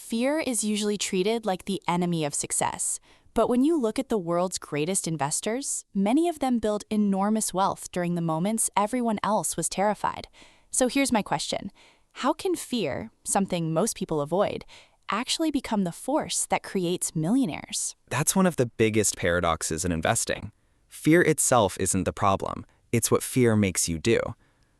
Fear is usually treated like the enemy of success. But when you look at the world's greatest investors, many of them built enormous wealth during the moments everyone else was terrified. So here's my question. How can fear, something most people avoid, actually become the force that creates millionaires? That's one of the biggest paradoxes in investing. Fear itself isn't the problem. It's what fear makes you do.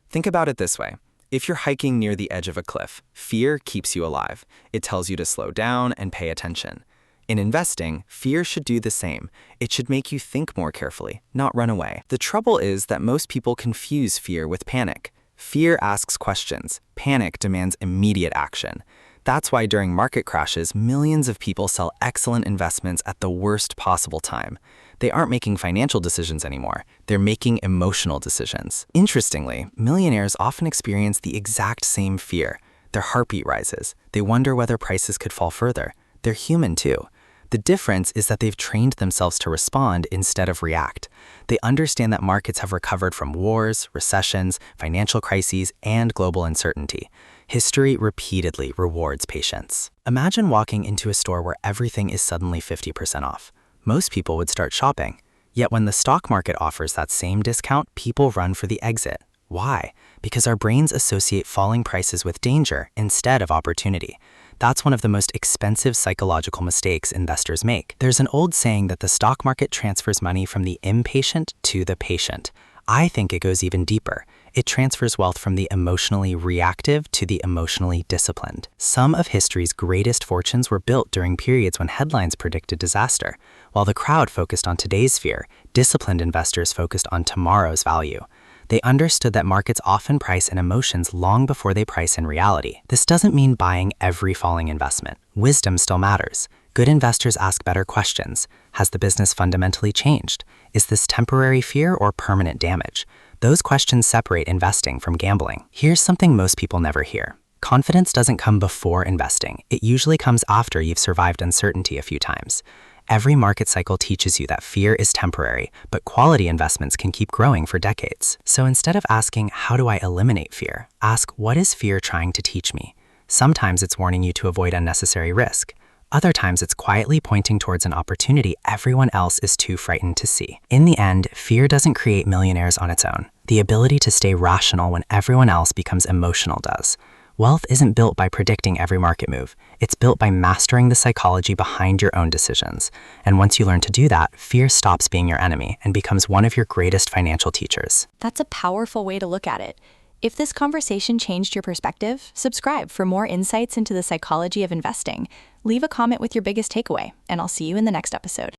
Think about it this way. If you're hiking near the edge of a cliff, fear keeps you alive. It tells you to slow down and pay attention. In investing, fear should do the same. It should make you think more carefully, not run away. The trouble is that most people confuse fear with panic. Fear asks questions. Panic demands immediate action. That's why during market crashes, millions of people sell excellent investments at the worst possible time. They aren't making financial decisions anymore. They're making emotional decisions. Interestingly, millionaires often experience the exact same fear. Their heartbeat rises. They wonder whether prices could fall further. They're human too. The difference is that they've trained themselves to respond instead of react. They understand that markets have recovered from wars, recessions, financial crises, and global uncertainty. History repeatedly rewards patience. Imagine walking into a store where everything is suddenly 50% off. Most people would start shopping. Yet when the stock market offers that same discount, people run for the exit. Why? Because our brains associate falling prices with danger instead of opportunity. That's one of the most expensive psychological mistakes investors make. There's an old saying that the stock market transfers money from the impatient to the patient. I think it goes even deeper. It transfers wealth from the emotionally reactive to the emotionally disciplined. Some of history's greatest fortunes were built during periods when headlines predicted disaster. While the crowd focused on today's fear, disciplined investors focused on tomorrow's value. They understood that markets often price in emotions long before they price in reality. This doesn't mean buying every falling investment. Wisdom still matters. Good investors ask better questions. Has the business fundamentally changed? Is this temporary fear or permanent damage? Those questions separate investing from gambling. Here's something most people never hear. Confidence doesn't come before investing. It usually comes after you've survived uncertainty a few times. Every market cycle teaches you that fear is temporary, but quality investments can keep growing for decades. So instead of asking, how do I eliminate fear? Ask, what is fear trying to teach me? Sometimes it's warning you to avoid unnecessary risk. Other times it's quietly pointing towards an opportunity everyone else is too frightened to see. In the end, fear doesn't create millionaires on its own. The ability to stay rational when everyone else becomes emotional does. Wealth isn't built by predicting every market move. It's built by mastering the psychology behind your own decisions. And once you learn to do that, fear stops being your enemy and becomes one of your greatest financial teachers. That's a powerful way to look at it. If this conversation changed your perspective, subscribe for more insights into the psychology of investing. Leave a comment with your biggest takeaway, and I'll see you in the next episode.